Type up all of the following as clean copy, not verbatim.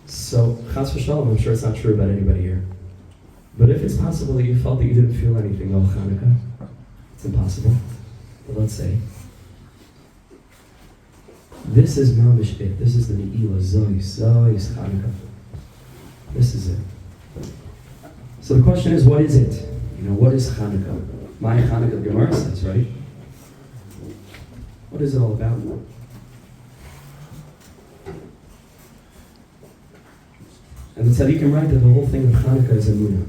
So, chas v'shalom, I'm sure it's not true about anybody here. But if it's possible that you felt that you didn't feel anything on Chanukah, it's impossible. But let's say, this is mamish it. This is the Ne'ilah, Zos Chanukah. This is it. So the question is, what is it? What is Chanukah? My Chanukah, the Gemara says, right? What is it all about? And the tzaddikim write that the whole thing of Chanukah is emunah.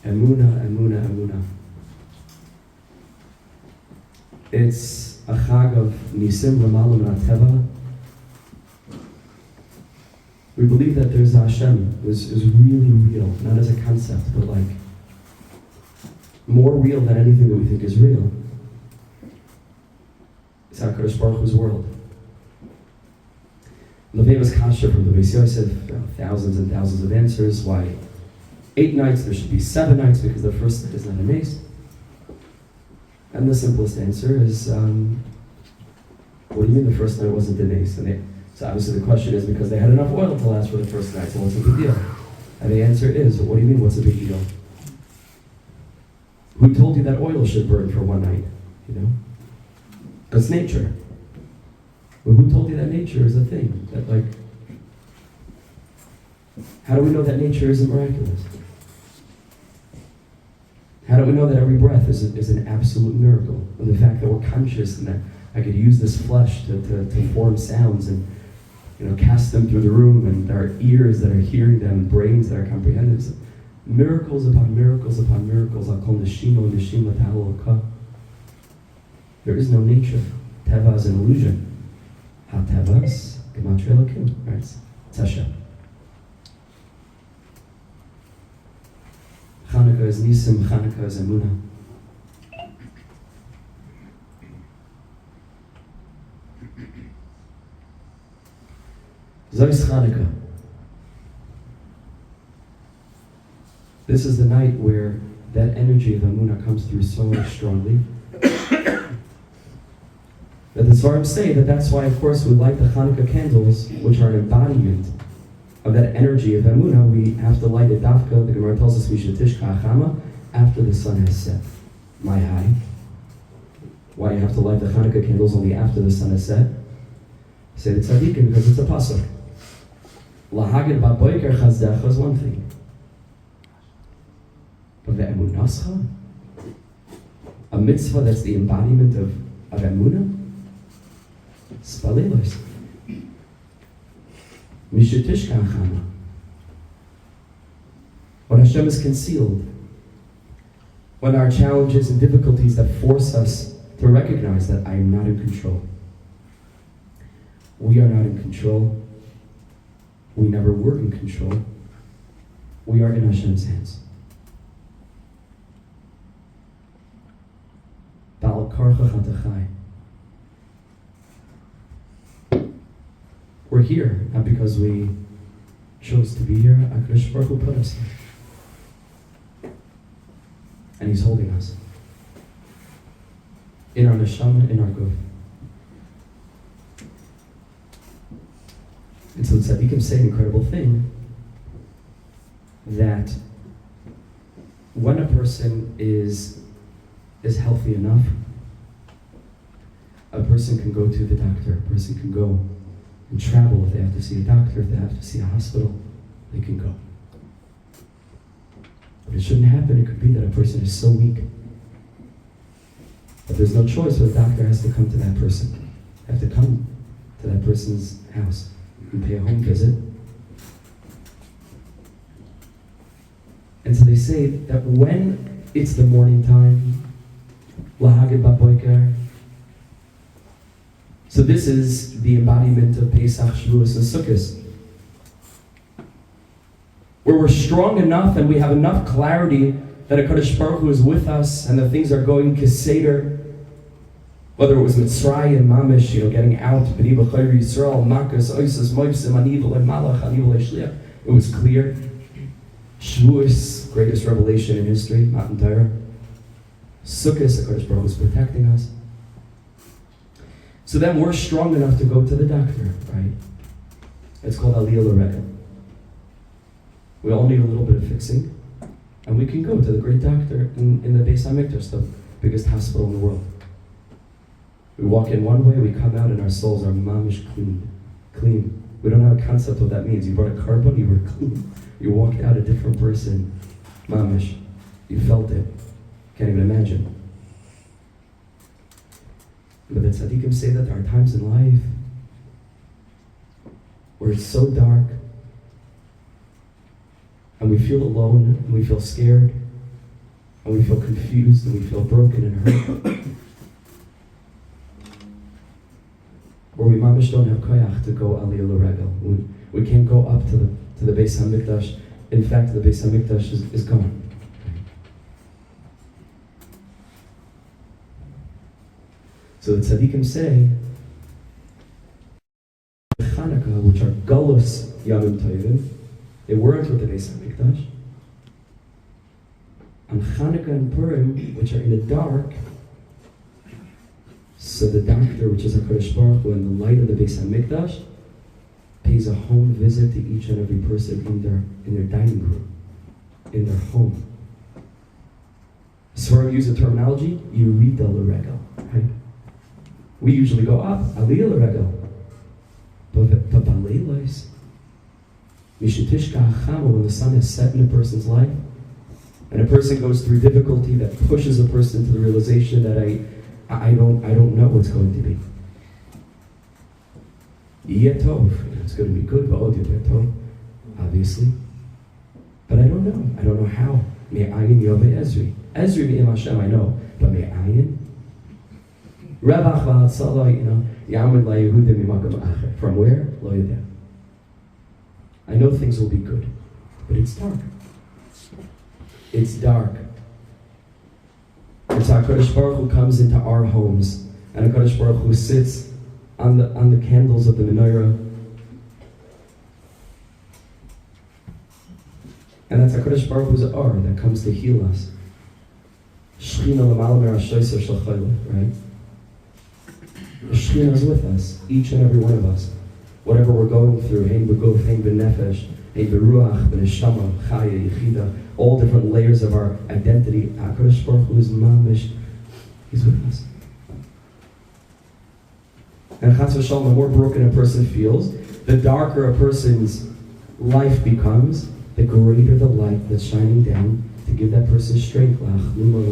Emunah. It's a chag of nisim l'malam na'teva. We believe that there's a Hashem, is really real, not as a concept, but like more real than anything that we think is real. It's HaKadosh Baruch Hu's world. The famous kasha from the Beis Yosef, thousands and thousands of answers. Why 8 nights? There should be 7 nights because the first night is not a mace. And the simplest answer is, what do you mean the first night wasn't a mace? So obviously the question is because they had enough oil to last for the first night, so what's the big deal? And the answer is, what do you mean what's the big deal? Who told you that oil should burn for 1 night? It's nature. But who told you that nature is a thing? How do we know that nature isn't miraculous? How do we know that every breath is an absolute miracle? And the fact that we're conscious and that I could use this flesh to form sounds and cast them through the room, and our ears that are hearing them, and brains that are comprehending them. Miracles upon miracles upon miracles. I'll call neshima ta'alukah. There is no nature. Teva is an illusion. Ha-tevas, gematria elokim, right? It's Hashem. Chanukah is nisim, Chanukah is emunah. Zos Chanukah. This is the night where that energy of emunah comes through so strongly that the Svarim say that's why, of course, we light the Chanukah candles, which are an embodiment of that energy of emunah. We have to light it dafka. The Gemara tells us we should tishka achama after the sun has set. My high. Why you have to light the Chanukah candles only after the sun has set? Say the tzaddikim because it's a pasuk. Lahagid ba'boiker chazdecha is one thing. But the emunascha, a mitzvah that's the embodiment of emunah, spalilos. Mishutishka achama. When Hashem is concealed, when our challenges and difficulties that force us to recognize that I am not in control. We are not in control. We never were in control. We are in Hashem's hands. Ba'al karcha chatachai. We're here, not because we chose to be here. HaKadosh Baruch Hu put us here. And He's holding us. In our neshama, in our guf. And so tzaddikim say an incredible thing, that when a person is healthy enough, a person can go to the doctor, a person can go and travel. If they have to see a doctor, if they have to see a hospital, they can go. But it shouldn't happen. It could be that a person is so weak that there's no choice, but the doctor has to come to that person. They have to come to that person's house and pay a home visit. And so they say that when it's the morning time, lahagid ba'boiker. So this is the embodiment of Pesach, Shavuos, and Sukkot, where we're strong enough and we have enough clarity that HaKadosh Baruch Hu is with us and that things are going keseder. Whether it was Mitzrayim, Mamish, getting out, B'ni B'chayr Yisrael, Makas, Oises, Moivsim, Anivel, and Malach, Anivel, Shliach. It was clear. Shavuos, greatest revelation in history, Matan Torah. Sukkot, HaKadosh Baruch Hu is protecting us. So then we're strong enough to go to the doctor, right? It's called Aliyah L'Regel. We all need a little bit of fixing, and we can go to the great doctor in the Beis HaMikdash, the biggest hospital in the world. We walk in one way, we come out, and our souls are mamish clean. Clean. We don't have a concept of what that means. You brought a carbon, you were clean. You walked out a different person. Mamish. You felt it. Can't even imagine. But the tzaddikim say that there are times in life where it's so dark, and we feel alone, and we feel scared, and we feel confused, and we feel broken and hurt. Where we mamish don't have koyach to go aliyah l'regel. We can't go up to the Beis HaMikdash. In fact, the Beis HaMikdash is gone. So the tzaddikim say, Chanukah, which are galus yamim tovim, they weren't with the Beis HaMikdash. And Chanukah and Purim, which are in the dark, so the doctor, which is HaKadosh Baruch Hu, in the light of the Beis HaMikdash, pays a home visit to each and every person in their dining room, in their home. So I use the terminology, Yerida L'Regel, right? We usually go up, Aliyah L'Regel. But Baleilos, Mishutishka Hachama, when the sun has set in a person's life, and a person goes through difficulty that pushes a person to the realization that I don't know what's going to be. Yeh tov, it's going to be good, but tov, obviously. But I don't know. I don't know how. Me'ayin Yovei Ezri. Ezri me'im Hashem, I know. But me'ayin? Rebach v'hatzala, Yamud la'Yehudim mimakam acher. From where? Lo yodeh. I know things will be good, but it's dark. It's dark. It's HaKadosh Baruch Hu comes into our homes, and HaKadosh Baruch Hu sits on the candles of the menorah, and that's HaKadosh Baruch Hu's ar that comes to heal us. Shechina l'mal merashoyser shel chayla, right? The Shechina is with us, each and every one of us. Whatever we're going through, hein b'guf, hein b'nefesh, hein b'ruach, b'neshama, chaya, yechida, all different layers of our identity. HaKadosh Baruch Hu is mamish. He's with us. And Chas v'shalom, the more broken a person feels, the darker a person's life becomes, the greater the light that's shining down to give that person strength, to be with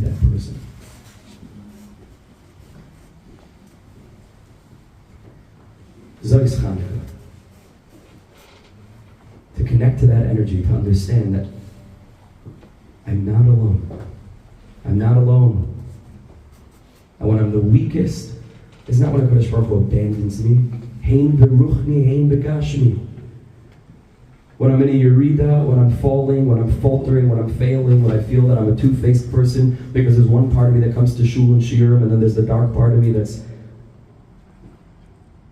that person. Zos Chanukah. To connect to that energy, to understand that I'm not alone. I'm not alone. And when I'm the weakest, it's not when HaKadosh Baruch Hu abandons me. Hein beruchni, hein begashmi. When I'm in a yerida, when I'm falling, when I'm faltering, when I'm failing, when I feel that I'm a two-faced person, because there's one part of me that comes to shul and shiurim, and then there's the dark part of me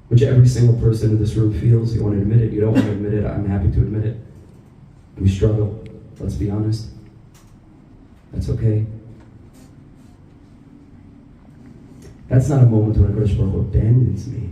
which every single person in this room feels. You want to admit it, you don't want to admit it, I'm happy to admit it. We struggle, let's be honest. That's okay. That's not a moment when HaKadosh Baruch Hu abandons me.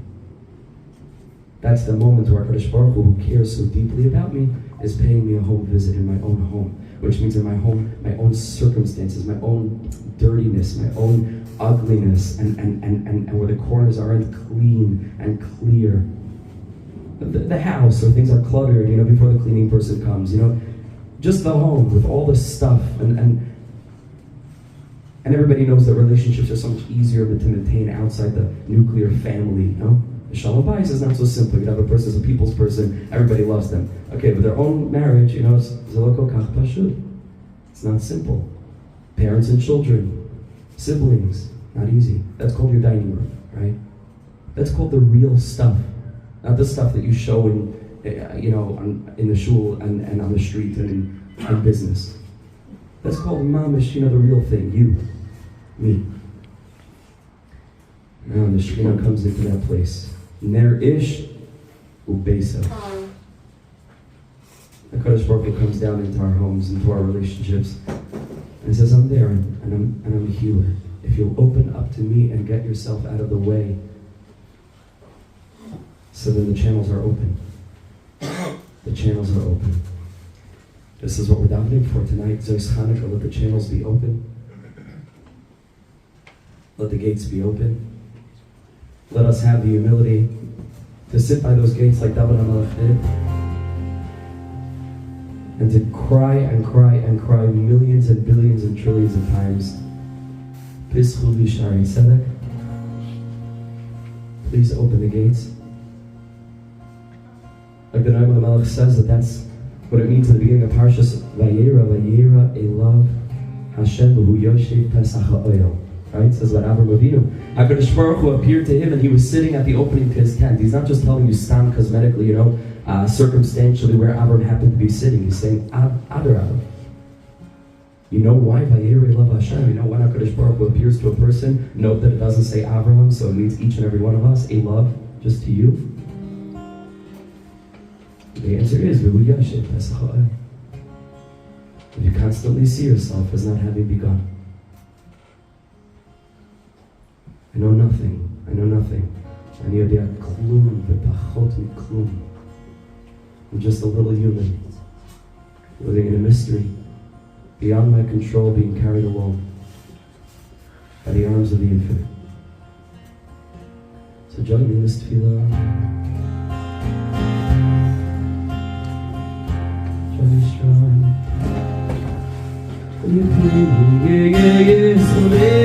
That's the moment where HaKadosh Baruch Hu, who cares so deeply about me, is paying me a home visit in my own home, which means in my home, my own circumstances, my own dirtiness, my own ugliness, and where the corners aren't clean and clear. The house, or things are cluttered, before the cleaning person comes, just the home with all the stuff, and everybody knows that relationships are so much easier to maintain outside the nuclear family, The Shalom Bayis is not so simple. You have a person who's a people's person, everybody loves them. Okay, but their own marriage, it's not simple. Parents and children, siblings, not easy. That's called your dining room, right? That's called the real stuff, not the stuff that you show in the shul and on the street and in business. That's called mamish, the real thing, you, me. Now the Shekhinah comes into that place. Ner ish ubesa. The HaKadosh Baruch Hu comes down into our homes, into our relationships, and says, I'm there, and I'm a healer. If you'll open up to me and get yourself out of the way, So then the channels are open. The channels are open. This is what we're davening for tonight. Zos Chanukah, let the channels be open. Let the gates be open. Let us have the humility to sit by those gates like David HaMelech did, and to cry and cry and cry millions and billions and trillions of times. Please open the gates. Like the David HaMelech says, that's what it means at the beginning of Parshas Vayera Elav Hashem B'hu Yoshev Pesach HaOyel. Right? It says about Avram Avinu. HaKadosh Baruch Hu appeared to him and he was sitting at the opening to his tent. He's not just telling you stam cosmetically, circumstantially where Avram happened to be sitting. He's saying, Adarab. You know why? Vayera Elav Hashem. You know when HaKadosh Baruch Hu appears to a person, note that it doesn't say Avraham, so it means each and every one of us. Elav, just to you. The answer is, if you constantly see yourself as not having begun. I know nothing. אני יודע כלום ופחות מכלום. I'm just a little human, living in a mystery, beyond my control, being carried along by the arms of the infinite. So join me in this tefillah. Join me strong.